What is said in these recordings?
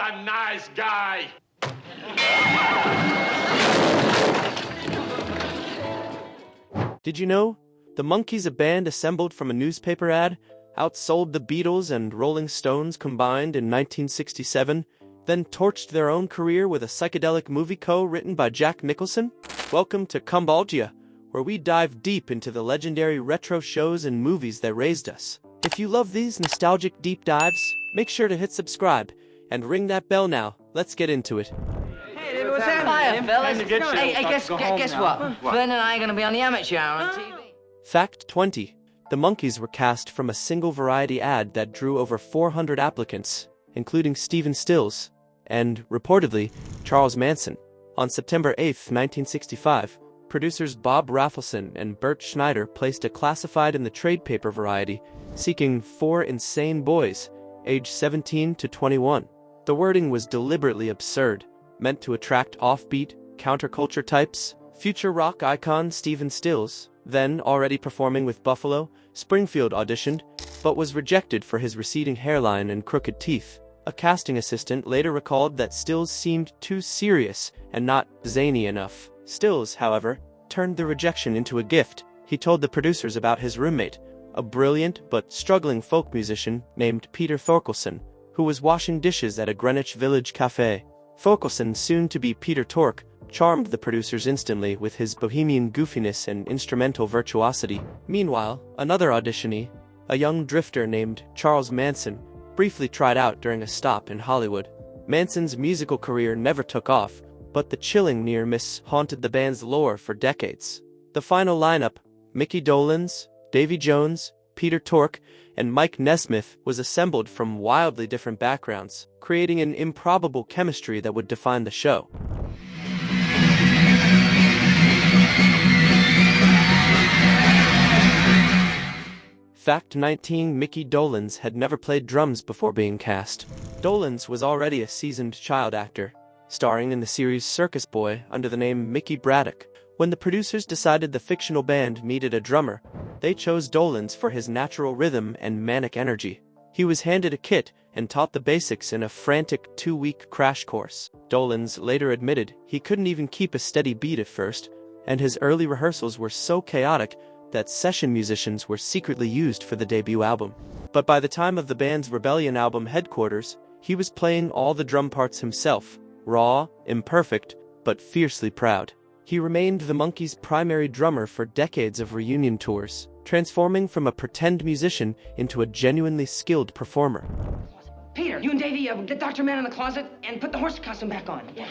a nice guy. Did you know? The Monkees, a band assembled from a newspaper ad, outsold the Beatles and Rolling Stones combined in 1967, then torched their own career with a psychedelic movie co-written by Jack Nicholson? Welcome to Comedalgia, where we dive deep into the legendary retro shows and movies that raised us. If you love these nostalgic deep dives, make sure to hit subscribe and ring that bell now. Let's get into it. Hey, what's happening, fellas? Hey, guess what? Flynn and I are gonna be on the amateur hour on TV. Fact 20. The Monkees were cast from a single variety ad that drew over 400 applicants, including Stephen Stills and, reportedly, Charles Manson. On September 8, 1965, producers Bob Rafelson and Bert Schneider placed a classified in the trade paper variety, seeking 4 insane boys, aged 17 to 21. The wording was deliberately absurd, meant to attract offbeat, counterculture types. Future rock icon Stephen Stills, then already performing with Buffalo, Springfield auditioned, but was rejected for his receding hairline and crooked teeth. A casting assistant later recalled that Stills seemed too serious and not zany enough. Stills, however, turned the rejection into a gift. He told the producers about his roommate, a brilliant but struggling folk musician named Peter Thorkelson, who was washing dishes at a Greenwich Village cafe. Thorkelson, soon to be Peter Tork, charmed the producers instantly with his bohemian goofiness and instrumental virtuosity. Meanwhile, another auditionee, a young drifter named Charles Manson, briefly tried out during a stop in Hollywood. Manson's musical career never took off, but the chilling near miss haunted the band's lore for decades. The final lineup, Mickey Dolenz, Davy Jones, Peter Tork, and Mike Nesmith, was assembled from wildly different backgrounds, creating an improbable chemistry that would define the show. Fact 19. Mickey Dolenz had never played drums before being cast. Dolenz was already a seasoned child actor, starring in the series Circus Boy under the name Mickey Braddock. When the producers decided the fictional band needed a drummer, they chose Dolenz for his natural rhythm and manic energy. He was handed a kit and taught the basics in a frantic 2-week crash course. Dolenz later admitted he couldn't even keep a steady beat at first, and his early rehearsals were so chaotic that session musicians were secretly used for the debut album. But by the time of the band's Rebellion album Headquarters, he was playing all the drum parts himself, raw, imperfect, but fiercely proud. He remained the Monkees' primary drummer for decades of reunion tours, transforming from a pretend musician into a genuinely skilled performer. Peter, you and Davey, get Dr. Man in the closet and put the horse costume back on. Yeah.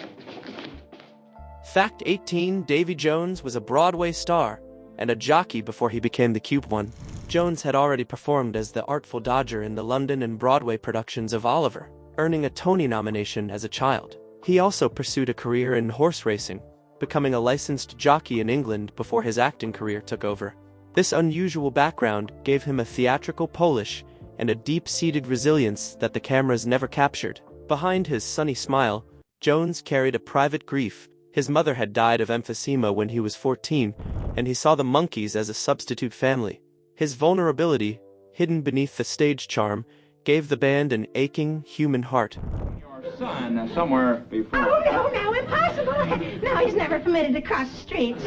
Fact 18. Davy Jones was a Broadway star and a jockey before he became the cute one. Jones had already performed as the Artful Dodger in the London and Broadway productions of Oliver, earning a Tony nomination as a child. He also pursued a career in horse racing, becoming a licensed jockey in England before his acting career took over. This unusual background gave him a theatrical polish and a deep-seated resilience that the cameras never captured. Behind his sunny smile, Jones carried a private grief. His mother had died of emphysema when he was 14, and he saw the Monkees as a substitute family. His vulnerability, hidden beneath the stage charm, gave the band an aching human heart. Your son somewhere before. Oh, no, impossible. No, he's never permitted to cross the streets.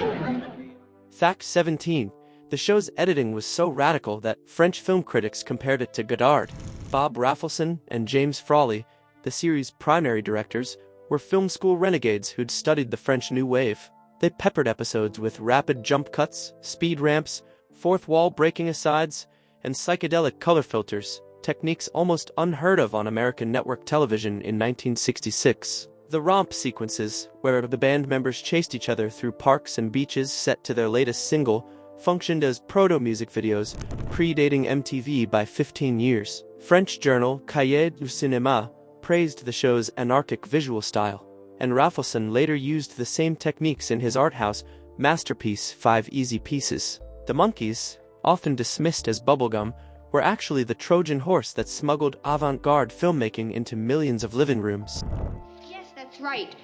Fact 17. The show's editing was so radical that French film critics compared it to Godard. Bob Rafelson and James Frawley, the series' primary directors, were film school renegades who'd studied the French New Wave. They peppered episodes with rapid jump cuts, speed ramps, fourth wall breaking asides, and psychedelic color filters, techniques almost unheard of on American network television in 1966. The romp sequences, where the band members chased each other through parks and beaches set to their latest single, functioned as proto-music videos, predating MTV by 15 years. French journal Cahiers du Cinéma praised the show's anarchic visual style, and Rafelson later used the same techniques in his art house masterpiece 5 Easy Pieces. The Monkees, often dismissed as bubblegum, were actually the Trojan horse that smuggled avant-garde filmmaking into millions of living rooms. Yes, that's right.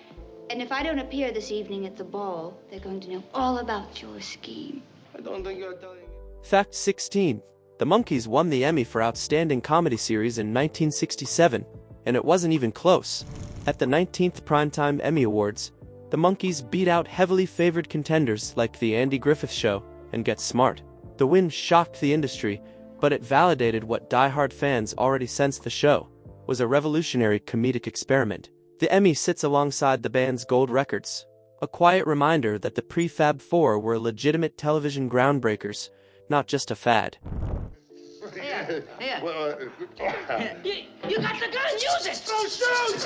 And if I don't appear this evening at the ball, they're going to know all about your scheme. I don't think you're telling me. Fact 16. The Monkees won the Emmy for Outstanding Comedy Series in 1967, and it wasn't even close. At the 19th Primetime Emmy Awards, the Monkees beat out heavily favored contenders like The Andy Griffith Show and Get Smart. The win shocked the industry, but it validated what die-hard fans already sensed: the show was a revolutionary comedic experiment. The Emmy sits alongside the band's gold records, a quiet reminder that the Prefab Four were legitimate television groundbreakers, not just a fad. Here. You got the gun, use it! Go shoot!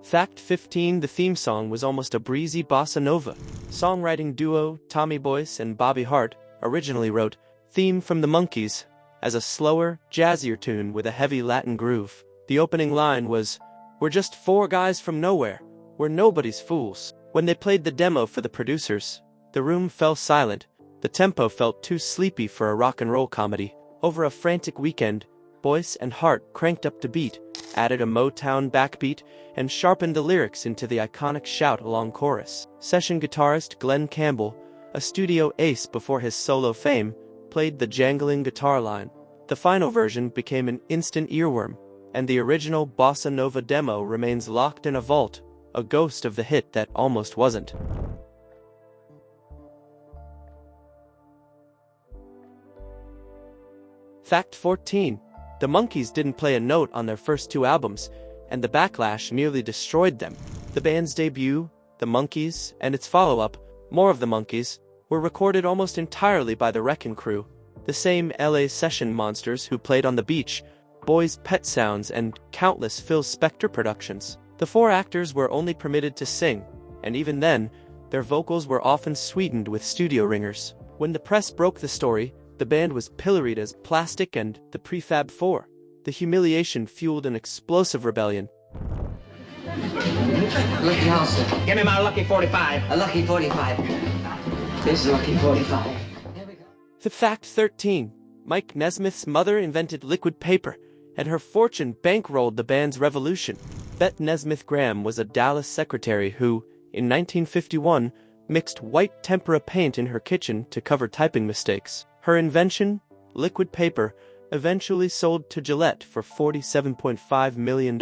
Fact 15: the theme song was almost a breezy bossa nova. Songwriting duo Tommy Boyce and Bobby Hart originally wrote "Theme from the Monkees" as a slower, jazzier tune with a heavy Latin groove. The opening line was, "We're just four guys from nowhere. We're nobody's fools." When they played the demo for the producers, the room fell silent. The tempo felt too sleepy for a rock and roll comedy. Over a frantic weekend, Boyce and Hart cranked up the beat, added a Motown backbeat, and sharpened the lyrics into the iconic shout-along chorus. Session guitarist Glenn Campbell, a studio ace before his solo fame, played the jangling guitar line. The final version became an instant earworm, and the original bossa nova demo remains locked in a vault, a ghost of the hit that almost wasn't. Fact 14: the Monkees didn't play a note on their first two albums, and the backlash nearly destroyed them. The band's debut, The Monkees, and its follow-up, More of the Monkees, were recorded almost entirely by the Wrecking Crew, the same LA session monsters who played on the Beach, Boys' Pet Sounds, and countless Phil Spector productions. The four actors were only permitted to sing, and even then, their vocals were often sweetened with studio ringers. When the press broke the story, the band was pilloried as plastic and the Prefab Four. The humiliation fueled an explosive rebellion. Lucky Holster. Give me my lucky 45. A lucky 45. This is a lucky 45. Here we go. The Fact 13: Mike Nesmith's mother invented liquid paper, and her fortune bankrolled the band's revolution. Bette Nesmith Graham was a Dallas secretary who, in 1951, mixed white tempera paint in her kitchen to cover typing mistakes. Her invention, liquid paper, eventually sold to Gillette for $47.5 million.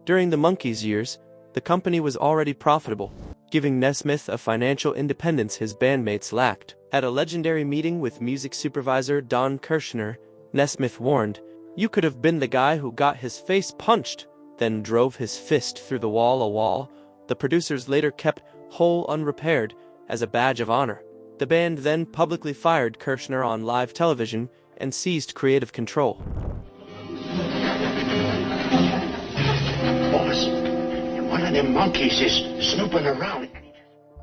During the Monkees years, the company was already profitable, giving Nesmith a financial independence his bandmates lacked. At a legendary meeting with music supervisor Don Kirshner, Nesmith warned, "You could have been the guy who got his face punched, then drove his fist through the wall." The producers later kept "Hole Unrepaired" as a badge of honor. The band then publicly fired Kirshner on live television and seized creative control. Boss, one of them monkeys is snooping around.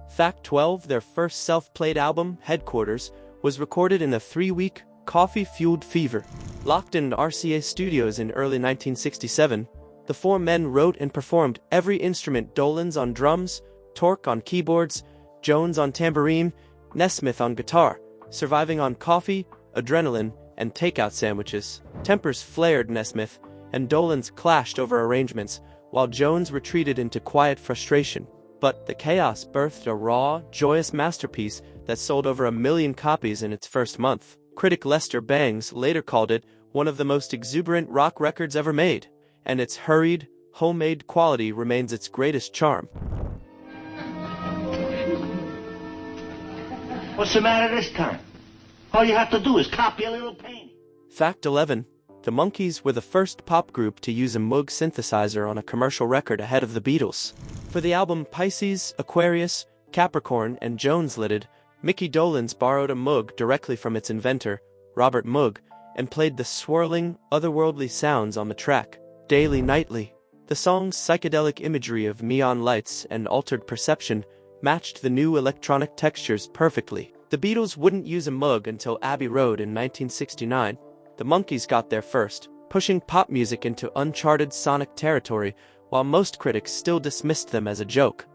Fact 12: their first self-played album, Headquarters, was recorded in a 3-week, coffee-fueled fever. Locked in RCA studios in early 1967, the four men wrote and performed every instrument: Dolenz on drums, Torque on keyboards, Jones on tambourine, Nesmith on guitar, surviving on coffee, adrenaline, and takeout sandwiches. Tempers flared Nesmith, and Dolenz clashed over arrangements, while Jones retreated into quiet frustration. But the chaos birthed a raw, joyous masterpiece that sold over 1 million copies in its first month. Critic Lester Bangs later called it one of the most exuberant rock records ever made, and its hurried, homemade quality remains its greatest charm. What's the matter this time? All you have to do is copy a little painting. Fact 11: the Monkees were the first pop group to use a Moog synthesizer on a commercial record ahead of the Beatles. For the album Pisces, Aquarius, Capricorn, and Jones-Litted, Mickey Dolenz borrowed a Moog directly from its inventor, Robert Moog, and played the swirling, otherworldly sounds on the track. Daily Nightly. The song's psychedelic imagery of neon lights and altered perception matched the new electronic textures perfectly. The Beatles wouldn't use a Moog until Abbey Road in 1969. The Monkees got there first, pushing pop music into uncharted sonic territory, while most critics still dismissed them as a joke.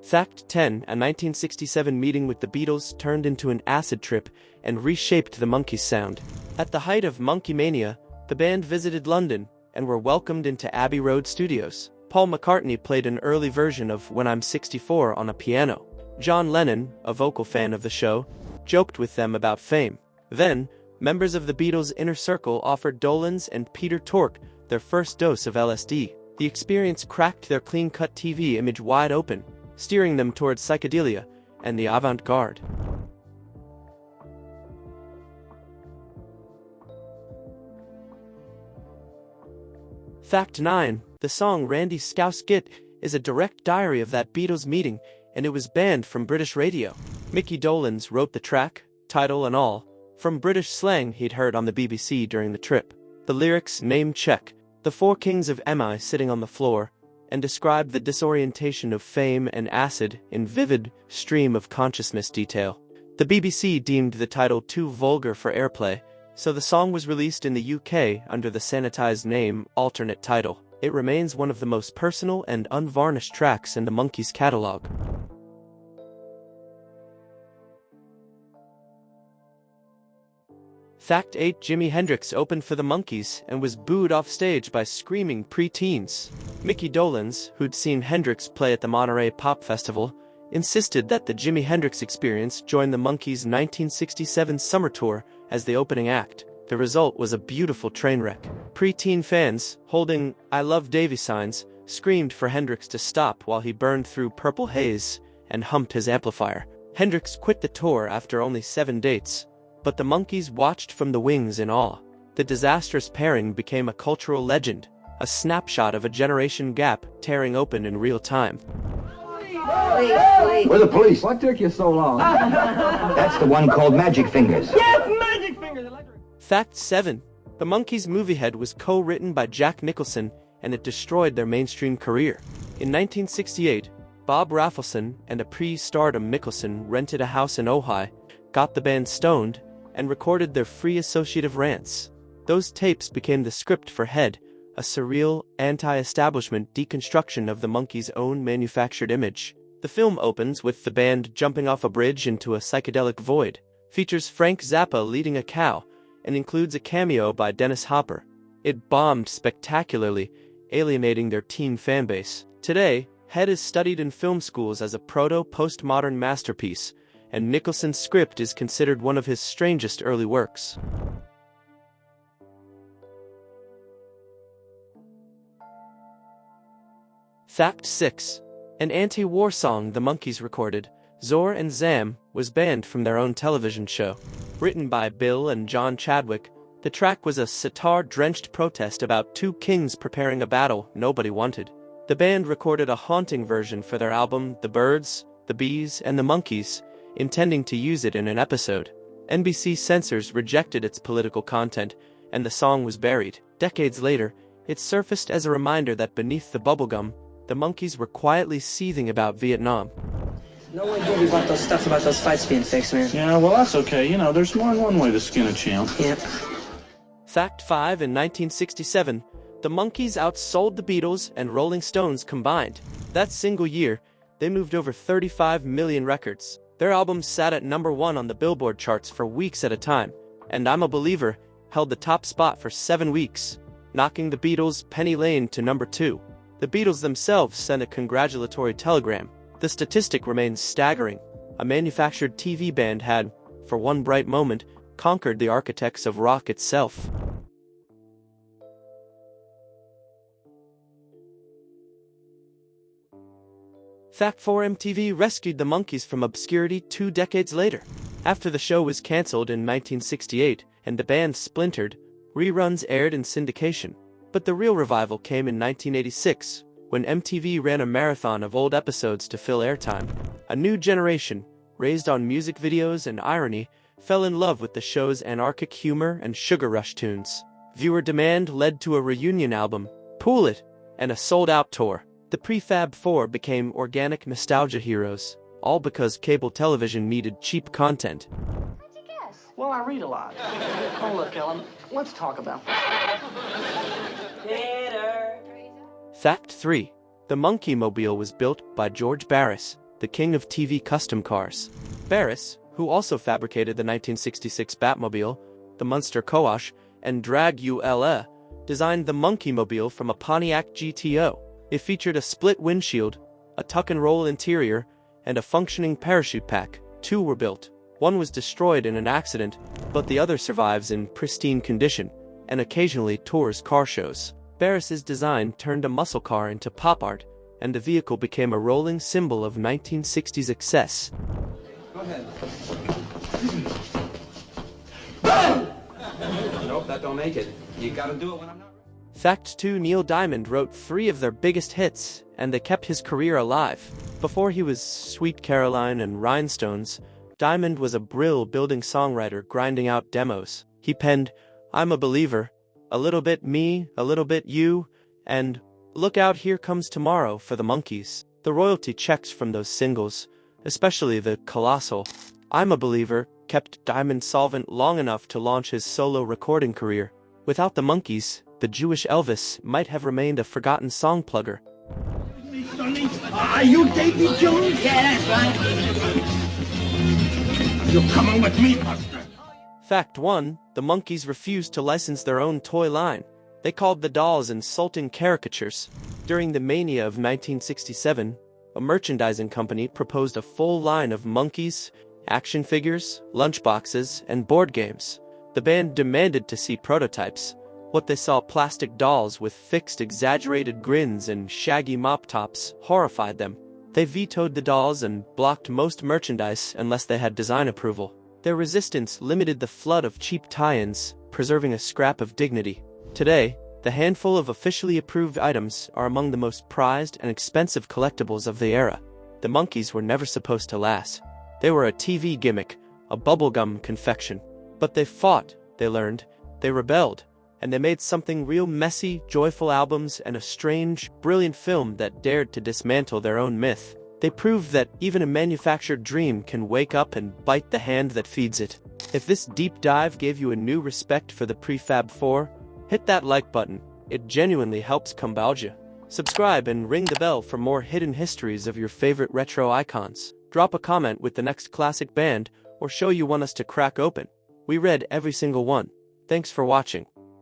Fact 10: a 1967 meeting with the Beatles turned into an acid trip and reshaped the Monkees' sound. At the height of Monkey Mania, the band visited London and were welcomed into Abbey Road Studios. Paul McCartney played an early version of When I'm 64 on a piano. John Lennon, a vocal fan of the show, joked with them about fame. Then, members of the Beatles' inner circle offered Dolenz and Peter Tork their first dose of LSD. The experience cracked their clean-cut TV image wide open, steering them towards psychedelia and the avant-garde. Fact 9. The song Randy Scouse Git is a direct diary of that Beatles meeting, and it was banned from British radio. Mickey Dolenz wrote the track, title and all, from British slang he'd heard on the BBC during the trip. The lyrics name check the four kings of MI sitting on the floor, and describe the disorientation of fame and acid in vivid stream of consciousness detail. The BBC deemed the title too vulgar for airplay, so the song was released in the UK under the sanitized name alternate title. It remains one of the most personal and unvarnished tracks in the Monkees catalog. Fact 8. Jimi Hendrix opened for the Monkees and was booed off stage by screaming pre-teens. Mickey Dolenz, who'd seen Hendrix play at the Monterey Pop Festival, insisted that the Jimi Hendrix Experience join the Monkees' 1967 summer tour as the opening act. The result was a beautiful train wreck. Pre-teen fans, holding "I Love Davy" signs, screamed for Hendrix to stop while he burned through purple haze and humped his amplifier. Hendrix quit the tour after only 7 dates, but the Monkees watched from the wings in awe. The disastrous pairing became a cultural legend, a snapshot of a generation gap tearing open in real time. Where's the police? What took you so long? That's the one called Magic Fingers. Fact 7. The Monkees' Moviehead was co-written by Jack Nicholson, and it destroyed their mainstream career. In 1968, Bob Rafelson and a pre-stardom Mickelson rented a house in Ojai, got the band stoned, and recorded their free associative rants. Those tapes became the script for Head, a surreal, anti-establishment deconstruction of the Monkees' own manufactured image. The film opens with the band jumping off a bridge into a psychedelic void, features Frank Zappa leading a cow, and includes a cameo by Dennis Hopper. It bombed spectacularly, alienating their teen fanbase. Today, Head is studied in film schools as a proto-postmodern masterpiece, and Nicholson's script is considered one of his strangest early works. Fact 6. An anti-war song the Monkees recorded, Zor and Zam, was banned from their own television show. Written by Bill and John Chadwick, the track was a sitar-drenched protest about two kings preparing a battle nobody wanted. The band recorded a haunting version for their album The Birds, the Bees, and the Monkees, intending to use it in an episode. NBC censors rejected its political content, and the song was buried. Decades later, it surfaced as a reminder that beneath the bubblegum, the Monkees were quietly seething about Vietnam. No one told me about those stuff about those fights being fixed, man. Yeah, well, that's okay. You know, there's more than one way to skin a chimp. Yep. Fact 5. In 1967, the Monkees outsold the Beatles and Rolling Stones combined. That single year, they moved over 35 million records. Their albums sat at #1 on the Billboard charts for weeks at a time, and I'm a Believer held the top spot for 7 weeks, knocking the Beatles' Penny Lane to #2. The Beatles themselves sent a congratulatory telegram. The statistic remains staggering. A manufactured TV band had, for one bright moment, conquered the architects of rock itself. Fact 4. MTV rescued the Monkees from obscurity 2 decades later. After the show was cancelled in 1968 and the band splintered, reruns aired in syndication. But the real revival came in 1986, when MTV ran a marathon of old episodes to fill airtime. A new generation, raised on music videos and irony, fell in love with the show's anarchic humor and sugar rush tunes. Viewer demand led to a reunion album, Pool It, and a sold-out tour. The Prefab Four became organic nostalgia heroes, all because cable television needed cheap content. What'd you guess? Well, I read a lot. Oh, look, Ellen, let's talk about theater. Fact 3. The Monkey Mobile was built by George Barris, the king of TV custom cars. Barris, who also fabricated the 1966 Batmobile, the Munster Coach, and Drag-U-L-E, designed the Monkey Mobile from a Pontiac GTO. It featured a split windshield, a tuck-and-roll interior, and a functioning parachute pack. 2 were built. One was destroyed in an accident, but the other survives in pristine condition and occasionally tours car shows. Barris's design turned a muscle car into pop art, and the vehicle became a rolling symbol of 1960s excess. Go ahead. Nope, that don't make it. You gotta do it when I'm not ready. Fact 2. Neil Diamond wrote 3 of their biggest hits, and they kept his career alive. Before he was Sweet Caroline and Rhinestones, Diamond was a brill-building songwriter grinding out demos. He penned I'm a Believer, A Little Bit Me, A Little Bit You, and Look Out Here Comes Tomorrow for the Monkees. The royalty checks from those singles, especially the colossal I'm a Believer, kept Diamond solvent long enough to launch his solo recording career. Without the Monkees, the Jewish Elvis might have remained a forgotten song plugger. Are you Davy Jones? Yeah, that's right. You're coming with me, Buster. Fact 1. The Monkees refused to license their own toy line. They called the dolls insulting caricatures. During the mania of 1967, a merchandising company proposed a full line of Monkees, action figures, lunchboxes, and board games. The band demanded to see prototypes. What they saw, plastic dolls with fixed exaggerated grins and shaggy mop tops, horrified them. They vetoed the dolls and blocked most merchandise unless they had design approval. Their resistance limited the flood of cheap tie-ins, preserving a scrap of dignity. Today, the handful of officially approved items are among the most prized and expensive collectibles of the era. The Monkees were never supposed to last. They were a TV gimmick, a bubblegum confection. But they fought, they learned, they rebelled, and they made something real: messy, joyful albums and a strange, brilliant film that dared to dismantle their own myth. They proved that even a manufactured dream can wake up and bite the hand that feeds it. If this deep dive gave you a new respect for the Prefab 4, hit that like button. It genuinely helps Comedalgia. Subscribe and ring the bell for more hidden histories of your favorite retro icons. Drop a comment with the next classic band or show you want us to crack open. We read every single one. Thanks for watching.